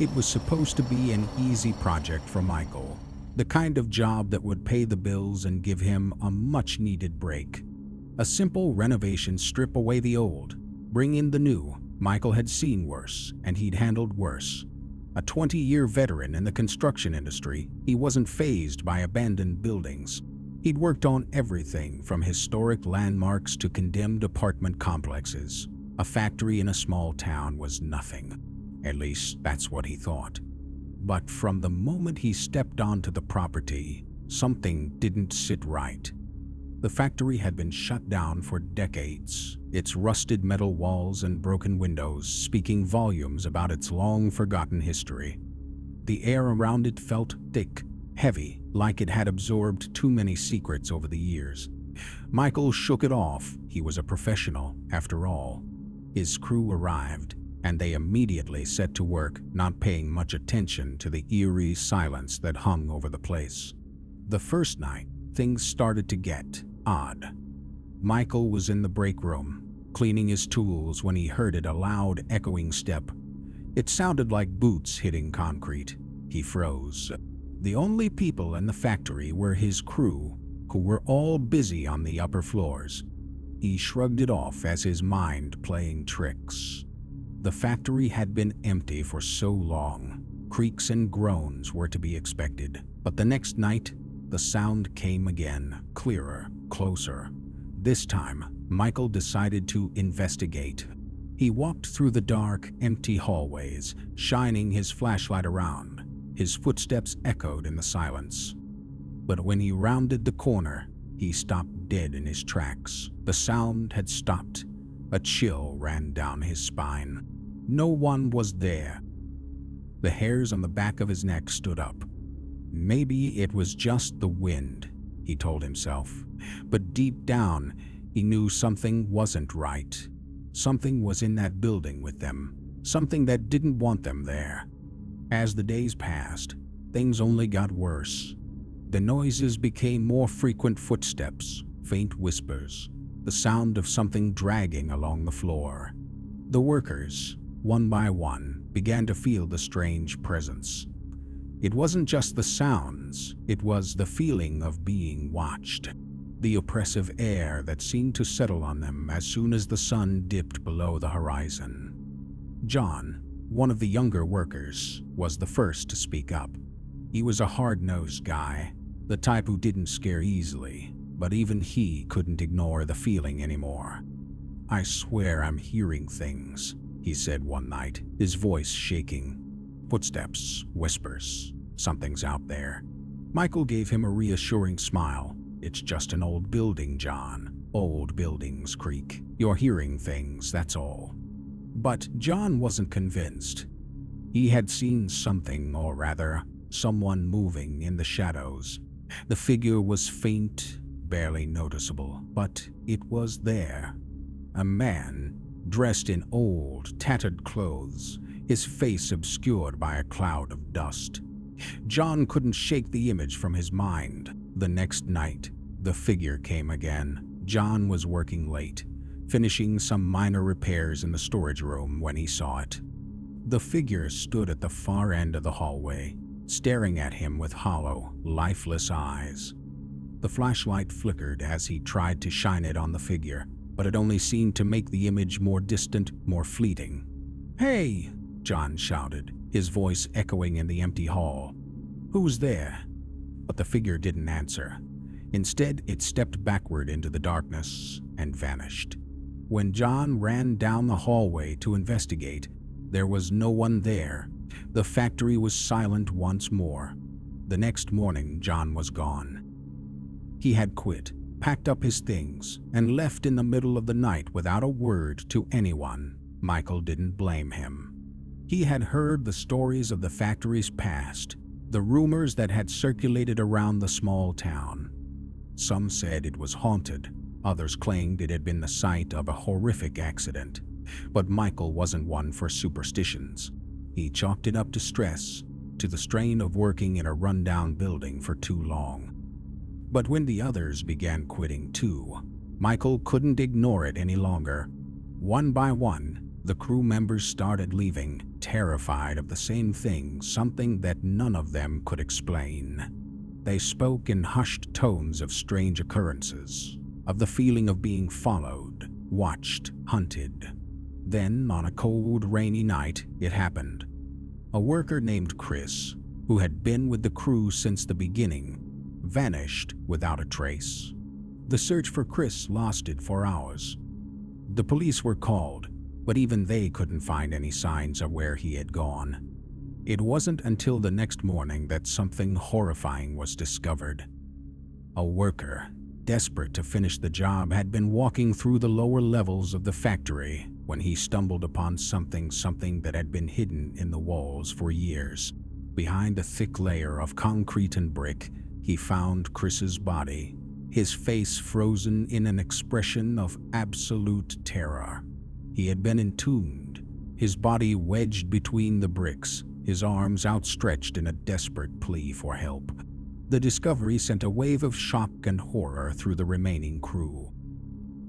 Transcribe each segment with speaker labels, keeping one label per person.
Speaker 1: It was supposed to be an easy project for Michael, the kind of job that would pay the bills and give him a much-needed break. A simple renovation, strip away the old, bring in the new. Michael had seen worse, and he'd handled worse. A 20-year veteran in the construction industry, he wasn't fazed by abandoned buildings. He'd worked on everything from historic landmarks to condemned apartment complexes. A factory in a small town was nothing. At least that's what he thought. But from the moment he stepped onto the property, something didn't sit right. The factory had been shut down for decades, its rusted metal walls and broken windows speaking volumes about its long-forgotten history. The air around it felt thick, heavy, like it had absorbed too many secrets over the years. Michael shook it off. He was a professional, after all. His crew arrived, and they immediately set to work, not paying much attention to the eerie silence that hung over the place. The first night, things started to get odd. Michael was in the break room, cleaning his tools, when he heard a loud, echoing step. It sounded like boots hitting concrete. He froze. The only people in the factory were his crew, who were all busy on the upper floors. He shrugged it off as his mind playing tricks. The factory had been empty for so long. Creaks and groans were to be expected. But the next night, the sound came again, clearer, closer. This time, Michael decided to investigate. He walked through the dark, empty hallways, shining his flashlight around. His footsteps echoed in the silence. But when he rounded the corner, he stopped dead in his tracks. The sound had stopped. A chill ran down his spine. No one was there. The hairs on the back of his neck stood up. Maybe it was just the wind, he told himself. But deep down, he knew something wasn't right. Something was in that building with them. Something that didn't want them there. As the days passed, things only got worse. The noises became more frequent: footsteps, faint whispers, the sound of something dragging along the floor. The workers, one by one, began to feel the strange presence. It wasn't just the sounds, it was the feeling of being watched. The oppressive air that seemed to settle on them as soon as the sun dipped below the horizon. John, one of the younger workers, was the first to speak up. He was a hard-nosed guy, the type who didn't scare easily, but even he couldn't ignore the feeling anymore. "I swear I'm hearing things," he said one night, his voice shaking. "Footsteps, whispers, something's out there." Michael gave him a reassuring smile. "It's just an old building, John. Old buildings creak. You're hearing things, that's all." But John wasn't convinced. He had seen something, or rather, someone moving in the shadows. The figure was faint, barely noticeable, but it was there. A man, dressed in old, tattered clothes, his face obscured by a cloud of dust. John couldn't shake the image from his mind. The next night, the figure came again. John was working late, finishing some minor repairs in the storage room when he saw it. The figure stood at the far end of the hallway, staring at him with hollow, lifeless eyes. The flashlight flickered as he tried to shine it on the figure, but it only seemed to make the image more distant, more fleeting. "Hey!" John shouted, his voice echoing in the empty hall. "Who's there?" But the figure didn't answer. Instead, it stepped backward into the darkness and vanished. When John ran down the hallway to investigate, there was no one there. The factory was silent once more. The next morning, John was gone. He had quit, packed up his things, and left in the middle of the night without a word to anyone. Michael didn't blame him. He had heard the stories of the factory's past, the rumors that had circulated around the small town. Some said it was haunted, others claimed it had been the site of a horrific accident. But Michael wasn't one for superstitions. He chalked it up to stress, to the strain of working in a rundown building for too long. But when the others began quitting too, Michael couldn't ignore it any longer. One by one, The crew members started leaving, terrified of the same thing, something that none of them could explain. They spoke in hushed tones of strange occurrences, of the feeling of being followed, watched, hunted. Then, on a cold, rainy night, it happened. A worker named Chris, who had been with the crew since the beginning, vanished without a trace. The search for Chris lasted for hours. The police were called, but even they couldn't find any signs of where he had gone. It wasn't until the next morning that something horrifying was discovered. A worker, desperate to finish the job, had been walking through the lower levels of the factory when he stumbled upon something that had been hidden in the walls for years. Behind a thick layer of concrete and brick, he found Chris's body, his face frozen in an expression of absolute terror. He had been entombed, his body wedged between the bricks, his arms outstretched in a desperate plea for help. The discovery sent a wave of shock and horror through the remaining crew.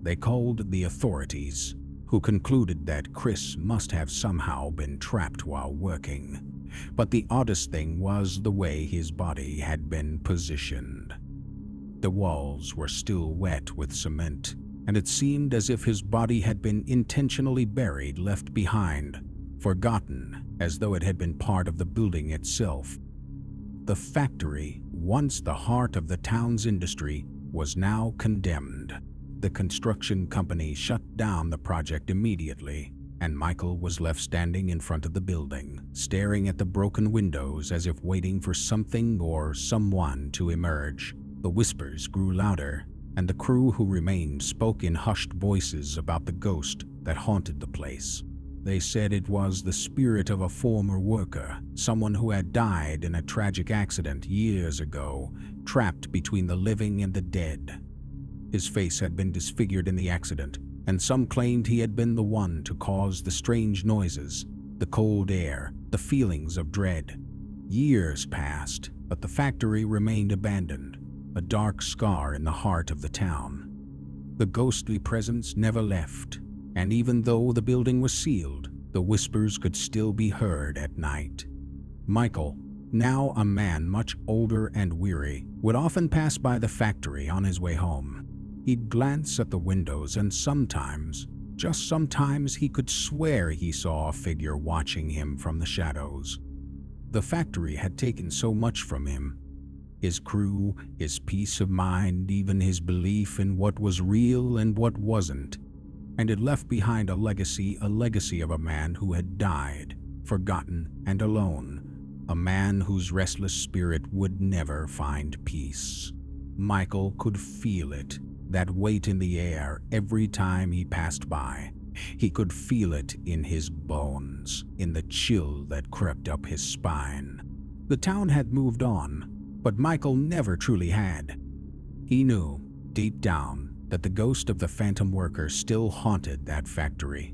Speaker 1: They called the authorities, who concluded that Chris must have somehow been trapped while working. But the oddest thing was the way his body had been positioned. The walls were still wet with cement, and it seemed as if his body had been intentionally buried, left behind, forgotten, as though it had been part of the building itself. The factory, once the heart of the town's industry, was now condemned. The construction company shut down the project immediately, and Michael was left standing in front of the building, staring at the broken windows as if waiting for something or someone to emerge. The whispers grew louder, and the crew who remained spoke in hushed voices about the ghost that haunted the place. They said it was the spirit of a former worker, someone who had died in a tragic accident years ago, trapped between the living and the dead. His face had been disfigured in the accident, and some claimed he had been the one to cause the strange noises, the cold air, the feelings of dread. Years passed, but the factory remained abandoned, a dark scar in the heart of the town. The ghostly presence never left, and even though the building was sealed, the whispers could still be heard at night. Michael, now a man much older and weary, would often pass by the factory on his way home. He'd glance at the windows, and sometimes, just sometimes, he could swear he saw a figure watching him from the shadows. The factory had taken so much from him. His crew, his peace of mind, even his belief in what was real and what wasn't. And it left behind a legacy of a man who had died, forgotten and alone, a man whose restless spirit would never find peace. Michael could feel it, that weight in the air every time he passed by. He could feel it in his bones, in the chill that crept up his spine. The town had moved on, but Michael never truly had. He knew, deep down, that the ghost of the phantom worker still haunted that factory.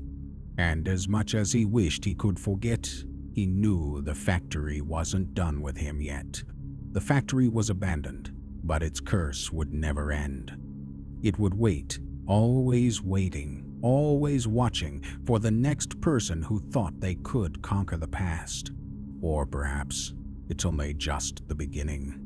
Speaker 1: And as much as he wished he could forget, he knew the factory wasn't done with him yet. The factory was abandoned, but its curse would never end. It would wait, always waiting, always watching for the next person who thought they could conquer the past. Or perhaps it's only just the beginning.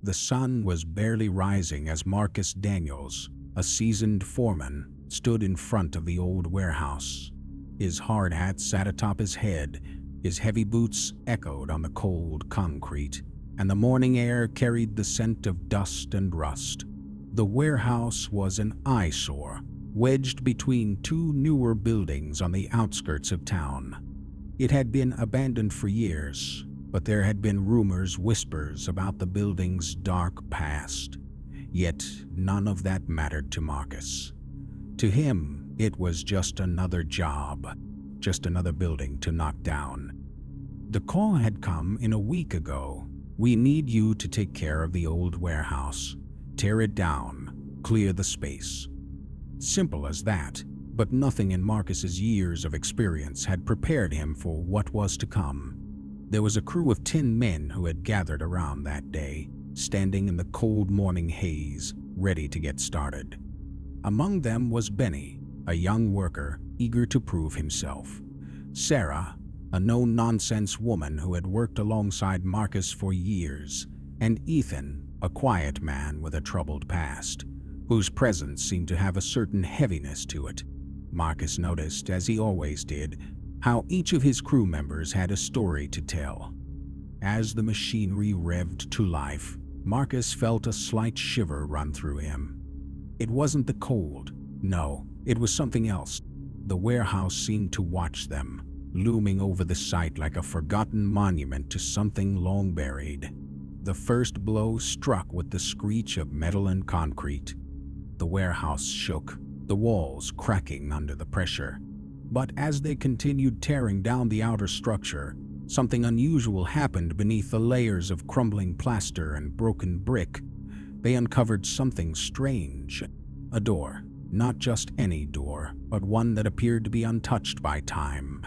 Speaker 1: The sun was barely rising as Marcus Daniels, a seasoned foreman, stood in front of the old warehouse. His hard hat sat atop his head, his heavy boots echoed on the cold concrete, and the morning air carried the scent of dust and rust. The warehouse was an eyesore, wedged between two newer buildings on the outskirts of town. It had been abandoned for years, but there had been whispers about the building's dark past. Yet none of that mattered to Marcus. To him, it was just another job, just another building to knock down. The call had come in a week ago. We need you to take care of the old warehouse. Tear it down, clear the space. Simple as that, but nothing in Marcus's years of experience had prepared him for what was to come. There was a crew of 10 men who had gathered around that day, standing in the cold morning haze, ready to get started. Among them was Benny, a young worker eager to prove himself. Sarah, a no-nonsense woman who had worked alongside Marcus for years, and Ethan, a quiet man with a troubled past, whose presence seemed to have a certain heaviness to it. Marcus noticed, as he always did, how each of his crew members had a story to tell. As the machinery revved to life, Marcus felt a slight shiver run through him. It wasn't the cold. No, it was something else. The warehouse seemed to watch them, looming over the site like a forgotten monument to something long buried. The first blow struck with the screech of metal and concrete. The warehouse shook, the walls cracking under the pressure. But as they continued tearing down the outer structure, something unusual happened beneath the layers of crumbling plaster and broken brick. They uncovered something strange. A door. Not just any door, but one that appeared to be untouched by time.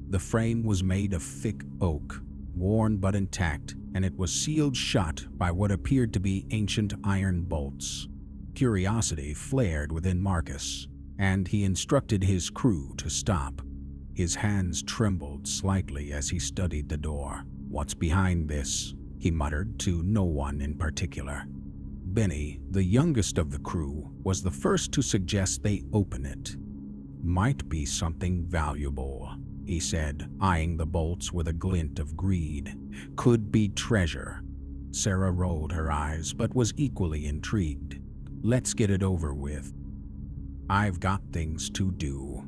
Speaker 1: The frame was made of thick oak, worn but intact, and it was sealed shut by what appeared to be ancient iron bolts. Curiosity flared within Marcus, and he instructed his crew to stop. His hands trembled slightly as he studied the door. "What's behind this?" he muttered to no one in particular. Benny, the youngest of the crew, was the first to suggest they open it. "Might be something valuable," he said, eyeing the bolts with a glint of greed. "Could be treasure." Sarah rolled her eyes but was equally intrigued. "Let's get it over with. I've got things to do."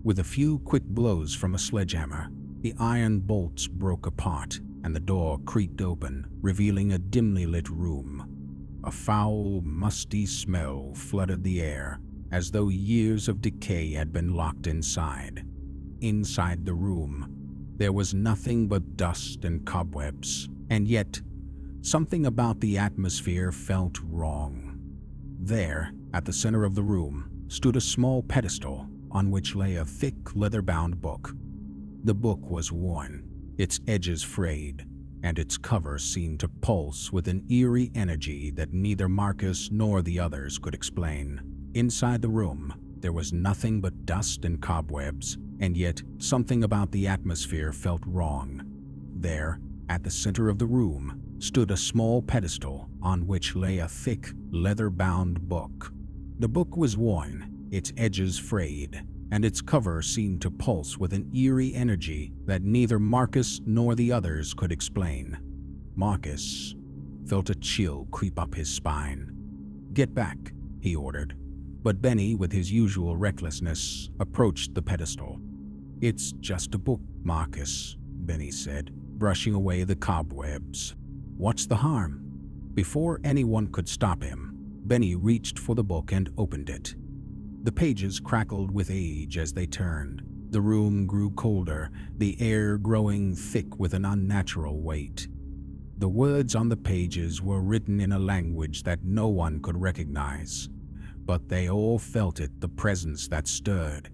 Speaker 1: With a few quick blows from a sledgehammer, the iron bolts broke apart and the door creaked open, revealing a dimly lit room. A foul, musty smell flooded the air, as though years of decay had been locked inside. Inside the room, there was nothing but dust and cobwebs, and yet something about the atmosphere felt wrong. There, at the center of the room, stood a small pedestal on which lay a thick, leather-bound book. The book was worn, its edges frayed, and its cover seemed to pulse with an eerie energy that neither Marcus nor the others could explain. Inside the room, there was nothing but dust and cobwebs, and yet something about the atmosphere felt wrong. There, at the center of the room, stood a small pedestal on which lay a thick, leather-bound book. The book was worn, its edges frayed, and its cover seemed to pulse with an eerie energy that neither Marcus nor the others could explain. Marcus felt a chill creep up his spine. "Get back," he ordered, but Benny, with his usual recklessness, approached the pedestal. "It's just a book, Marcus," Benny said, brushing away the cobwebs. "What's the harm?" Before anyone could stop him, Benny reached for the book and opened it. The pages crackled with age as they turned. The room grew colder, the air growing thick with an unnatural weight. The words on the pages were written in a language that no one could recognize, but they all felt it, the presence that stirred,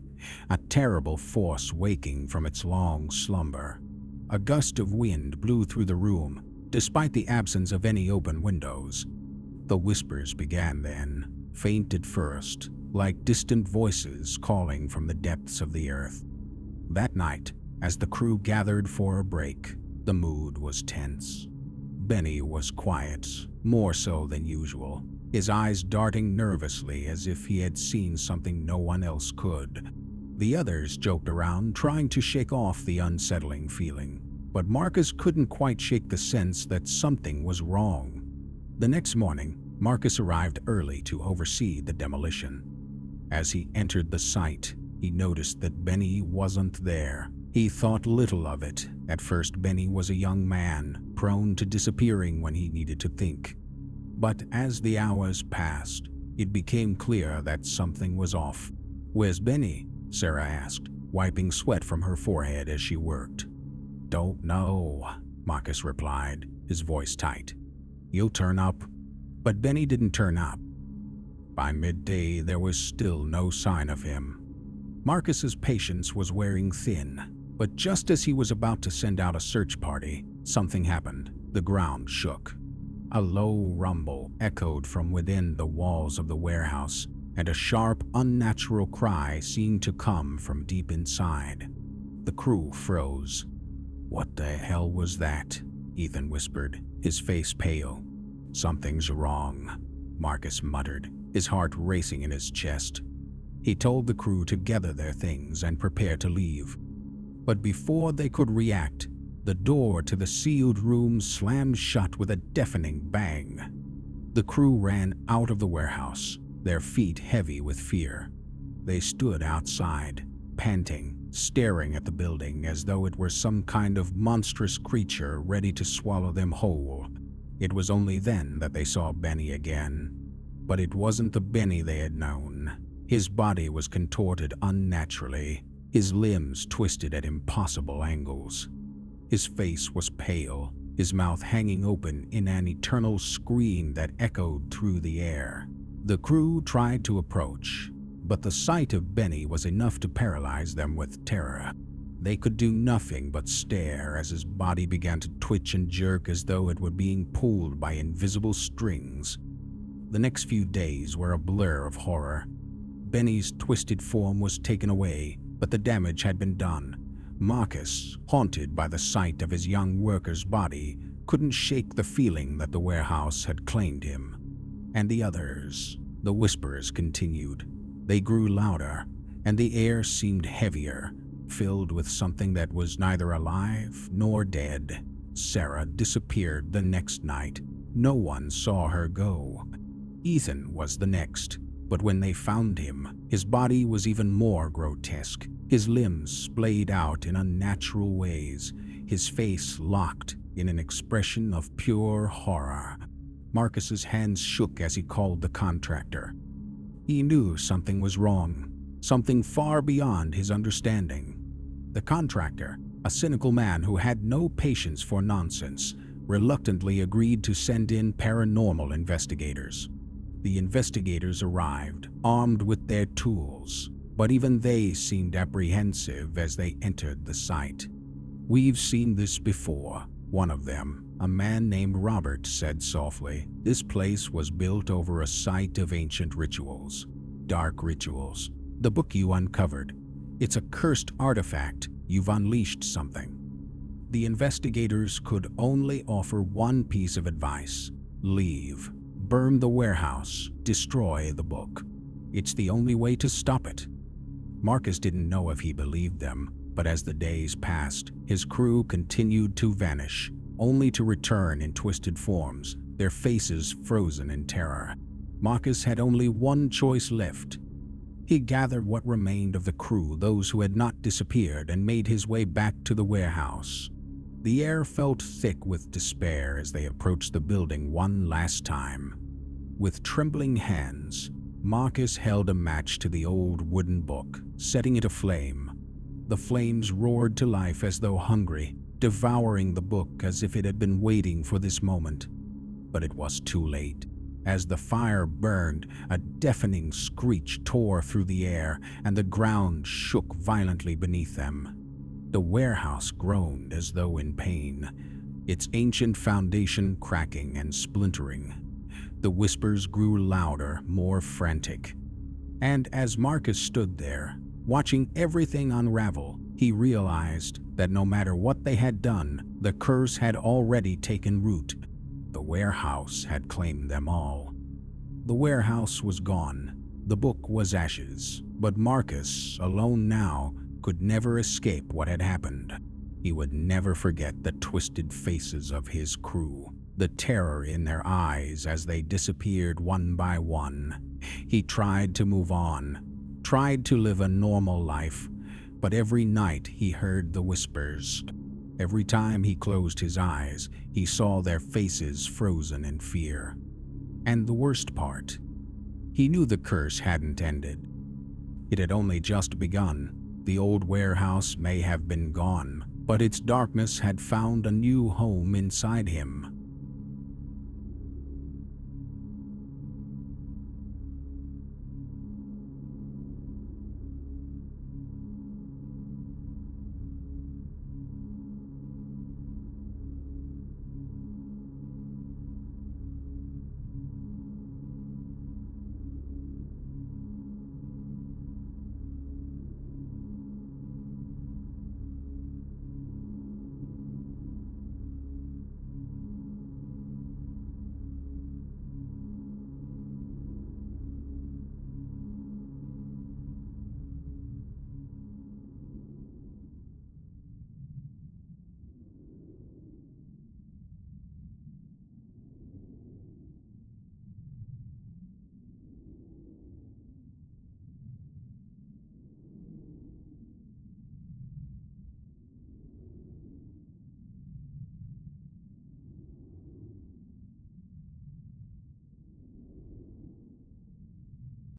Speaker 1: a terrible force waking from its long slumber. A gust of wind blew through the room, despite the absence of any open windows. The whispers began then, faint at first, like distant voices calling from the depths of the earth. That night, as the crew gathered for a break, the mood was tense. Benny was quiet, more so than usual, his eyes darting nervously as if he had seen something no one else could. The others joked around, trying to shake off the unsettling feeling, but Marcus couldn't quite shake the sense that something was wrong. The next morning, Marcus arrived early to oversee the demolition. As he entered the site, he noticed that Benny wasn't there. He thought little of it. At first, Benny was a young man, prone to disappearing when he needed to think. But as the hours passed, it became clear that something was off. "Where's Benny?" Sarah asked, wiping sweat from her forehead as she worked. "Don't know," Marcus replied, his voice tight. "He'll turn up." But Benny didn't turn up. By midday, there was still no sign of him. Marcus's patience was wearing thin. But just as he was about to send out a search party, something happened. The ground shook. A low rumble echoed from within the walls of the warehouse, and a sharp, unnatural cry seemed to come from deep inside. The crew froze. "What the hell was that?" Ethan whispered, his face pale. "Something's wrong," Marcus muttered, his heart racing in his chest. He told the crew to gather their things and prepare to leave. But before they could react, the door to the sealed room slammed shut with a deafening bang. The crew ran out of the warehouse, their feet heavy with fear. They stood outside, panting, staring at the building as though it were some kind of monstrous creature ready to swallow them whole. It was only then that they saw Benny again. But it wasn't the Benny they had known. His body was contorted unnaturally, his limbs twisted at impossible angles. His face was pale, his mouth hanging open in an eternal scream that echoed through the air. The crew tried to approach, but the sight of Benny was enough to paralyze them with terror. They could do nothing but stare as his body began to twitch and jerk as though it were being pulled by invisible strings. The next few days were a blur of horror. Benny's twisted form was taken away, but the damage had been done. Marcus, haunted by the sight of his young worker's body, couldn't shake the feeling that the warehouse had claimed him. And the others, the whispers continued. They grew louder, and the air seemed heavier, filled with something that was neither alive nor dead. Sarah disappeared the next night. No one saw her go. Ethan was the next, but when they found him, his body was even more grotesque. His limbs splayed out in unnatural ways, his face locked in an expression of pure horror. Marcus's hands shook as he called the contractor. He knew something was wrong, something far beyond his understanding. The contractor, a cynical man who had no patience for nonsense, reluctantly agreed to send in paranormal investigators. The investigators arrived, armed with their tools, but even they seemed apprehensive as they entered the site. "We've seen this before," one of them, a man named Robert, said softly. "This place was built over a site of ancient rituals, dark rituals. The book you uncovered, it's a cursed artifact. You've unleashed something." The investigators could only offer one piece of advice: leave. Burn the warehouse, destroy the book. It's the only way to stop it. Marcus didn't know if he believed them, but as the days passed, his crew continued to vanish, only to return in twisted forms, their faces frozen in terror. Marcus had only one choice left. He gathered what remained of the crew, those who had not disappeared, and made his way back to the warehouse. The air felt thick with despair as they approached the building one last time. With trembling hands, Marcus held a match to the old wooden book, setting it aflame. The flames roared to life as though hungry, devouring the book as if it had been waiting for this moment. But it was too late. As the fire burned, a deafening screech tore through the air, and the ground shook violently beneath them. The warehouse groaned as though in pain, its ancient foundation cracking and splintering. The whispers grew louder, more frantic. And as Marcus stood there, watching everything unravel, he realized that no matter what they had done, the curse had already taken root. The warehouse had claimed them all. The warehouse was gone. The book was ashes. But Marcus, alone now, could never escape what had happened. He would never forget the twisted faces of his crew, the terror in their eyes as they disappeared one by one. He tried to move on, tried to live a normal life, but every night he heard the whispers. Every time he closed his eyes, he saw their faces frozen in fear. And the worst part, he knew the curse hadn't ended. It had only just begun. The old warehouse may have been gone, but its darkness had found a new home inside him.